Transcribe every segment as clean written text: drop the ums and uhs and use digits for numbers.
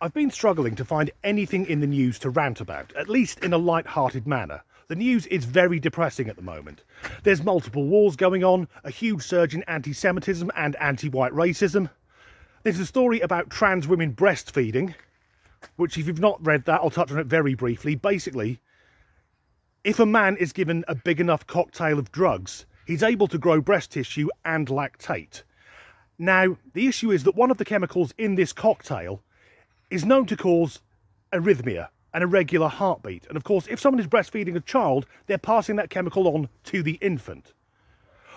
I've been struggling to find anything in the news to rant about, at least in a light-hearted manner. The news is very depressing at the moment. There's multiple wars going on, a huge surge in anti-Semitism and anti-white racism. There's a story about trans women breastfeeding, which if you've not read that, I'll touch on it very briefly. Basically, if a man is given a big enough cocktail of drugs, he's able to grow breast tissue and lactate. Now, the issue is that one of the chemicals in this cocktail is known to cause arrhythmia, an irregular heartbeat. And of course, if someone is breastfeeding a child, they're passing that chemical on to the infant.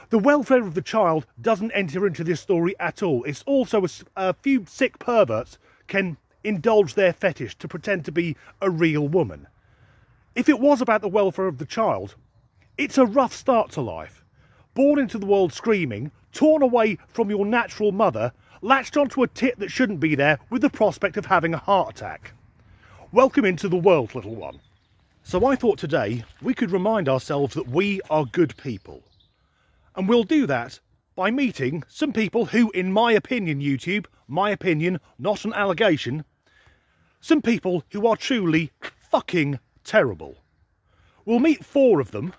The welfare of the child doesn't enter into this story at all. It's also a few sick perverts can indulge their fetish to pretend to be a real woman. If it was about the welfare of the child, it's a rough start to life. Born into the world screaming, torn away from your natural mother, latched onto a tit that shouldn't be there with the prospect of having a heart attack. Welcome into the world, little one. So I thought today we could remind ourselves that we are good people. And we'll do that by meeting some people who, in my opinion, YouTube, my opinion, not an allegation, some people who are truly fucking terrible. We'll meet 4 of them.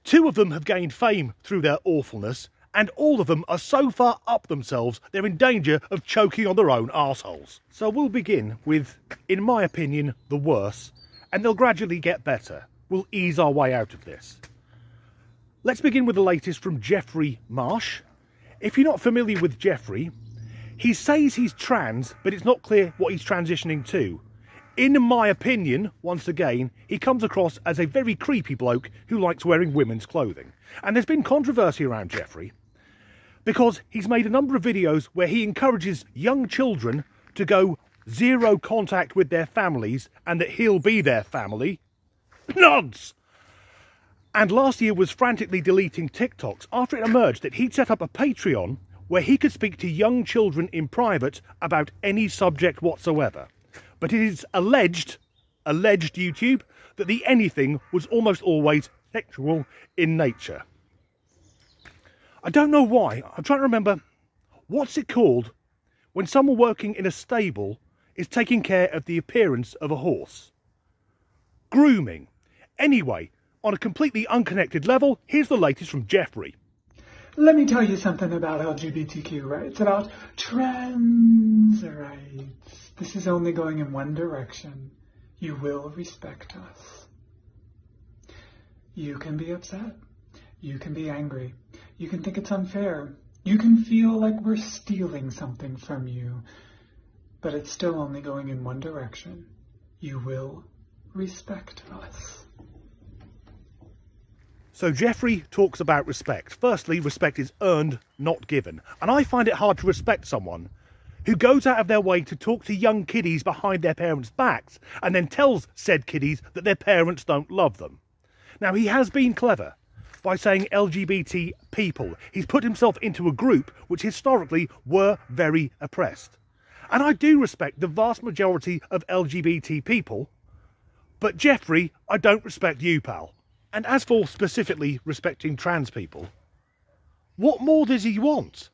2 of them have gained fame through their awfulness, and all of them are so far up themselves they're in danger of choking on their own arseholes. So we'll begin with, in my opinion, the worst, and they'll gradually get better. We'll ease our way out of this. Let's begin with the latest from Jeffrey Marsh. If you're not familiar with Jeffrey, he says he's trans, but it's not clear what he's transitioning to. In my opinion, once again, he comes across as a very creepy bloke who likes wearing women's clothing. And there's been controversy around Jeffrey, because he's made a number of videos where he encourages young children to go zero contact with their families and that he'll be their family. Nods! And last year was frantically deleting TikToks after it emerged that he'd set up a Patreon where he could speak to young children in private about any subject whatsoever. But it is alleged YouTube, that the anything was almost always sexual in nature. I don't know why. I'm trying to remember, what's it called when someone working in a stable is taking care of the appearance of a horse? Grooming. Anyway, on a completely unconnected level, here's the latest from Jeffrey. Let me tell you something about LGBTQ rights, about trans rights. This is only going in one direction. You will respect us. You can be upset. You can be angry. You can think it's unfair. You can feel like we're stealing something from you. But it's still only going in one direction. You will respect us. So Jeffrey talks about respect. Firstly, respect is earned, not given. And I find it hard to respect someone who goes out of their way to talk to young kiddies behind their parents' backs and then tells said kiddies that their parents don't love them. Now, he has been clever by saying LGBT people. He's put himself into a group which historically were very oppressed. And I do respect the vast majority of LGBT people, but Jeffrey, I don't respect you, pal. And as for specifically respecting trans people, what more does he want?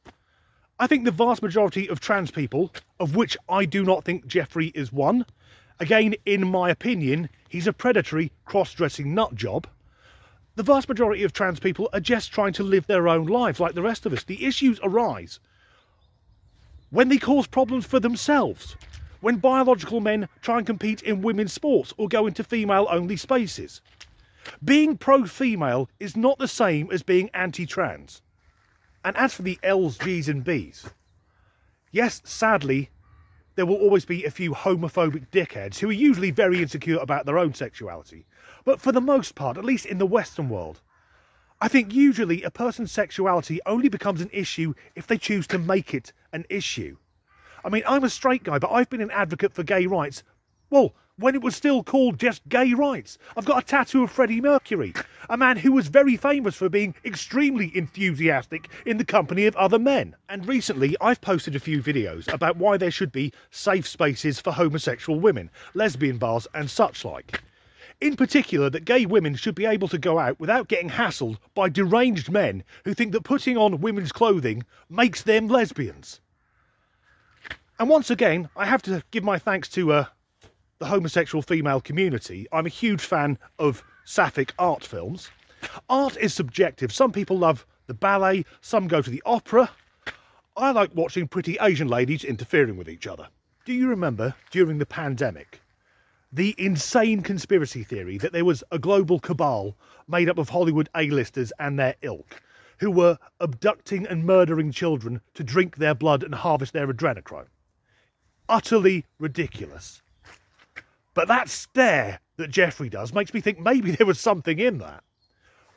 I think the vast majority of trans people, of which I do not think Jeffrey is one, again, in my opinion, he's a predatory, cross-dressing nut job. The vast majority of trans people are just trying to live their own lives like the rest of us. The issues arise when they cause problems for themselves, when biological men try and compete in women's sports or go into female-only spaces. Being pro-female is not the same as being anti-trans. And as for the L's, G's and B's, yes, sadly, there will always be a few homophobic dickheads who are usually very insecure about their own sexuality. But for the most part, at least in the Western world, I think usually a person's sexuality only becomes an issue if they choose to make it an issue. I mean, I'm a straight guy, but I've been an advocate for gay rights, well, when it was still called just gay rights. I've got a tattoo of Freddie Mercury, a man who was very famous for being extremely enthusiastic in the company of other men. And recently, I've posted a few videos about why there should be safe spaces for homosexual women, lesbian bars and such like. In particular, that gay women should be able to go out without getting hassled by deranged men who think that putting on women's clothing makes them lesbians. And once again, I have to give my thanks to the homosexual female community. I'm a huge fan of sapphic art films. Art is subjective. Some people love the ballet, some go to the opera. I like watching pretty Asian ladies interfering with each other. Do you remember, during the pandemic, the insane conspiracy theory that there was a global cabal made up of Hollywood A-listers and their ilk, who were abducting and murdering children to drink their blood and harvest their adrenochrome? Utterly ridiculous. But that stare that Jeffrey does makes me think maybe there was something in that.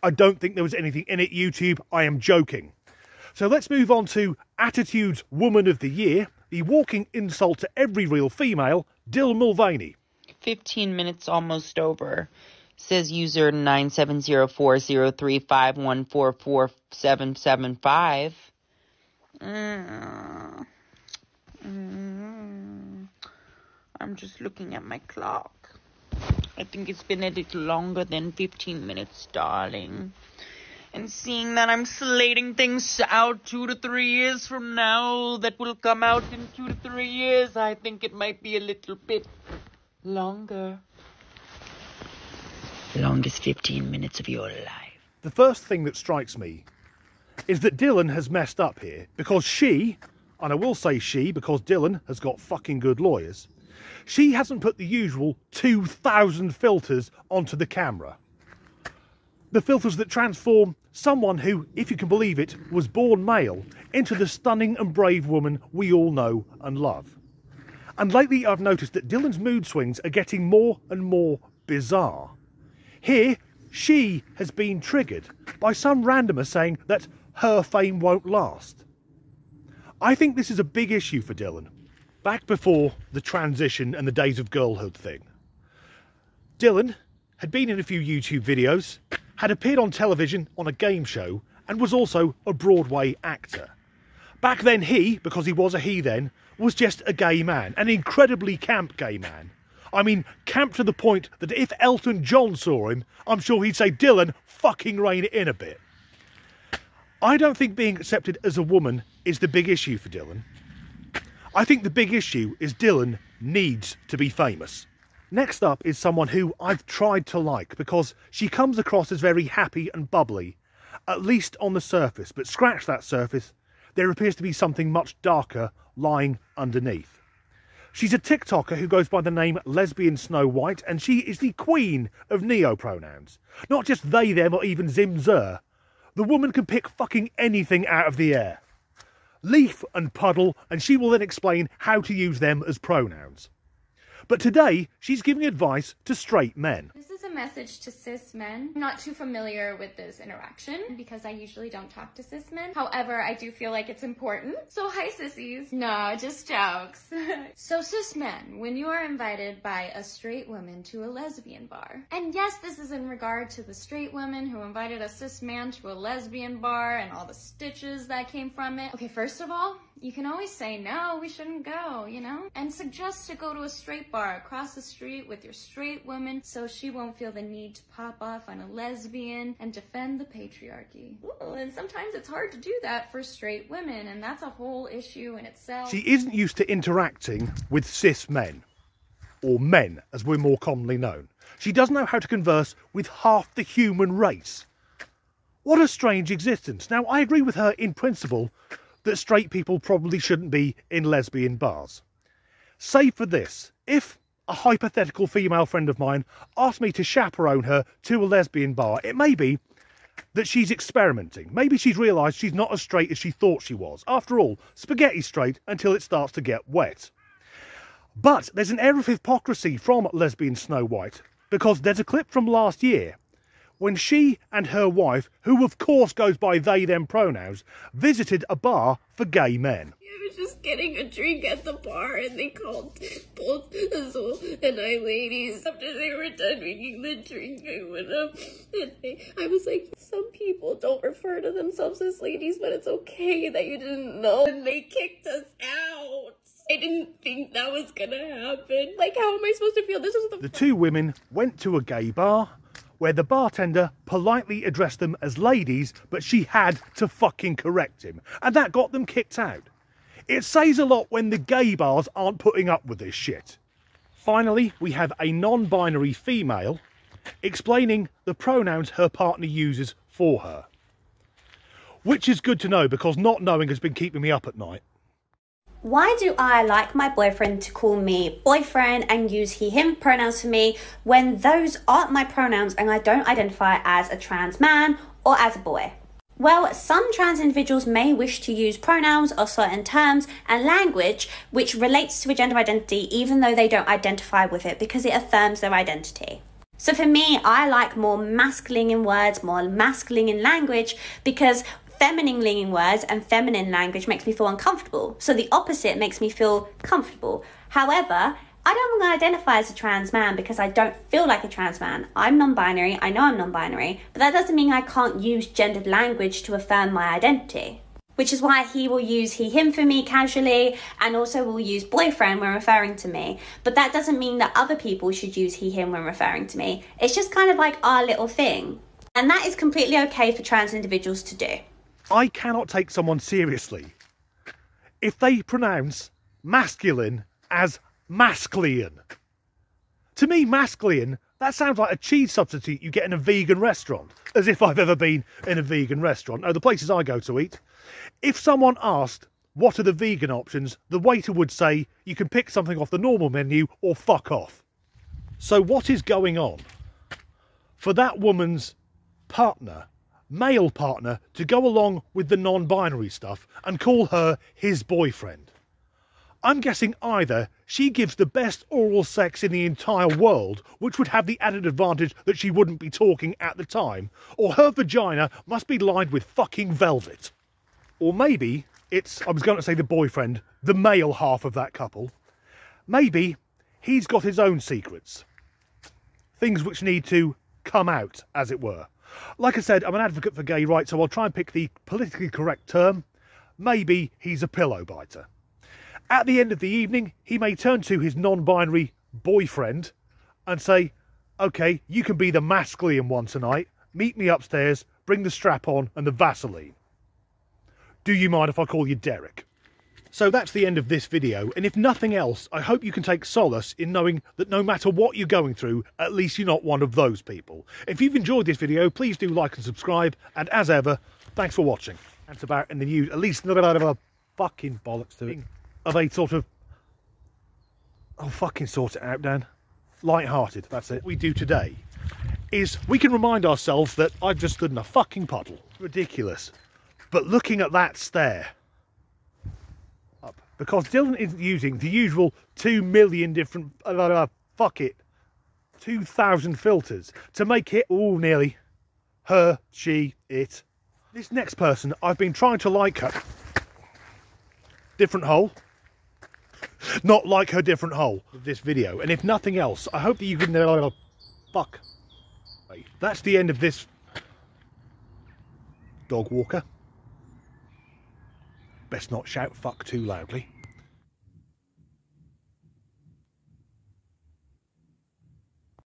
I don't think there was anything in it, YouTube. I am joking. So let's move on to Attitude's Woman of the Year, the walking insult to every real female, Dill Mulvaney. 15 minutes almost over. Says user 9704035144775. I'm just looking at my clock. I think it's been a little longer than 15 minutes, darling. And seeing that I'm slating things out 2 to 3 years from now that will come out in 2 to 3 years, I think it might be a little bit longer. Longest 15 minutes of your life. The first thing that strikes me is that Dylan has messed up here, because she, and I will say she because Dylan has got fucking good lawyers, she hasn't put the usual 2,000 filters onto the camera. The filters that transform someone who, if you can believe it, was born male into the stunning and brave woman we all know and love. And lately I've noticed that Dylan's mood swings are getting more and more bizarre. Here, she has been triggered by some randomer saying that her fame won't last. I think this is a big issue for Dylan. Back before the transition and the days of girlhood thing, Dylan had been in a few YouTube videos, had appeared on television on a game show, and was also a Broadway actor. Back then he, because he was a he then, was just a gay man, an incredibly camp gay man. I mean, camp to the point that if Elton John saw him, I'm sure he'd say, Dylan, fucking rein it in a bit. I don't think being accepted as a woman is the big issue for Dylan. I think the big issue is Dylan needs to be famous. Next up is someone who I've tried to like because she comes across as very happy and bubbly, at least on the surface, but scratch that surface, there appears to be something much darker lying underneath. She's a TikToker who goes by the name Lesbian Snow White, and she is the queen of neo-pronouns. Not just they, them, or even zim, zer. The woman can pick fucking anything out of the air. Leaf and puddle, and she will then explain how to use them as pronouns. But today, she's giving advice to straight men. This is a message to cis men. I'm not too familiar with this interaction because I usually don't talk to cis men. However, I do feel like it's important. So hi sissies. No, just jokes. So cis men, when you are invited by a straight woman to a lesbian bar, and yes, this is in regard to the straight woman who invited a cis man to a lesbian bar and all the stitches that came from it. Okay, first of all, you can always say, no, we shouldn't go, you know? And suggest to go to a straight bar across the street with your straight woman so she won't feel the need to pop off on a lesbian and defend the patriarchy. Ooh, and sometimes it's hard to do that for straight women, and that's a whole issue in itself. She isn't used to interacting with cis men, or men as we're more commonly known. She doesn't know how to converse with half the human race. What a strange existence. Now, I agree with her in principle that straight people probably shouldn't be in lesbian bars. Save for this, if a hypothetical female friend of mine asked me to chaperone her to a lesbian bar, it may be that she's experimenting. Maybe she's realised she's not as straight as she thought she was. After all, spaghetti straight until it starts to get wet. But there's an air of hypocrisy from Lesbian Snow White, because there's a clip from last year when she and her wife, who of course goes by they them pronouns, visited a bar for gay men. I was just getting a drink at the bar and they called both Azul and I ladies. After they were done making the drink, I went up and I was like, some people don't refer to themselves as ladies, but it's okay that you didn't know. And they kicked us out. I didn't think that was gonna happen. Like, how am I supposed to feel? This is the two women went to a gay bar where the bartender politely addressed them as ladies, but she had to fucking correct him, and that got them kicked out. It says a lot when the gay bars aren't putting up with this shit. Finally, we have a non-binary female explaining the pronouns her partner uses for her. Which is good to know because not knowing has been keeping me up at night. Why do I like my boyfriend to call me boyfriend and use he, him pronouns for me when those aren't my pronouns and I don't identify as a trans man or as a boy? Well, some trans individuals may wish to use pronouns or certain terms and language which relates to a gender identity even though they don't identify with it because it affirms their identity. So for me, I like more masculine in words, more masculine in language because feminine leaning words and feminine language makes me feel uncomfortable. So the opposite makes me feel comfortable. However, I don't want to identify as a trans man because I don't feel like a trans man. I'm non-binary, I know I'm non-binary, but that doesn't mean I can't use gendered language to affirm my identity. Which is why he will use he, him for me casually and also will use boyfriend when referring to me. But that doesn't mean that other people should use he, him when referring to me. It's just kind of like our little thing. And that is completely okay for trans individuals to do. I cannot take someone seriously if they pronounce masculine as masculine. To me, masculine, that sounds like a cheese substitute you get in a vegan restaurant. As if I've ever been in a vegan restaurant. No, the places I go to eat. If someone asked, what are the vegan options, the waiter would say, you can pick something off the normal menu or fuck off. So what is going on for that woman's partner, male partner, to go along with the non-binary stuff and call her his boyfriend? I'm guessing either she gives the best oral sex in the entire world, which would have the added advantage that she wouldn't be talking at the time, or her vagina must be lined with fucking velvet. Or maybe it's, I was going to say the boyfriend, the male half of that couple. Maybe he's got his own secrets. Things which need to come out, as it were. Like I said, I'm an advocate for gay rights, so I'll try and pick the politically correct term. Maybe he's a pillow biter. At the end of the evening, he may turn to his non-binary boyfriend and say, okay, you can be the masculine one tonight. Meet me upstairs, bring the strap on and the Vaseline. Do you mind if I call you Derek? So that's the end of this video, and if nothing else, I hope you can take solace in knowing that no matter what you're going through, at least you're not one of those people. If you've enjoyed this video, please do like and subscribe, and as ever, thanks for watching. That's about in the news, at least not out of a fucking bollocks to it. Of a sort of, oh fucking sort it out, Dan. Light-hearted, that's it. What we do today is we can remind ourselves that I've just stood in a fucking puddle. Ridiculous. But looking at that stare, up, because Dylan isn't using the usual 2 million different, 2,000 filters to make it, oh nearly, her, she, it. This next person, I've been trying to like her. Different hole. Not like her different hole of this video. And if nothing else, I hope that you can, fuck. That's the end of this dog walker. Best not shout fuck too loudly.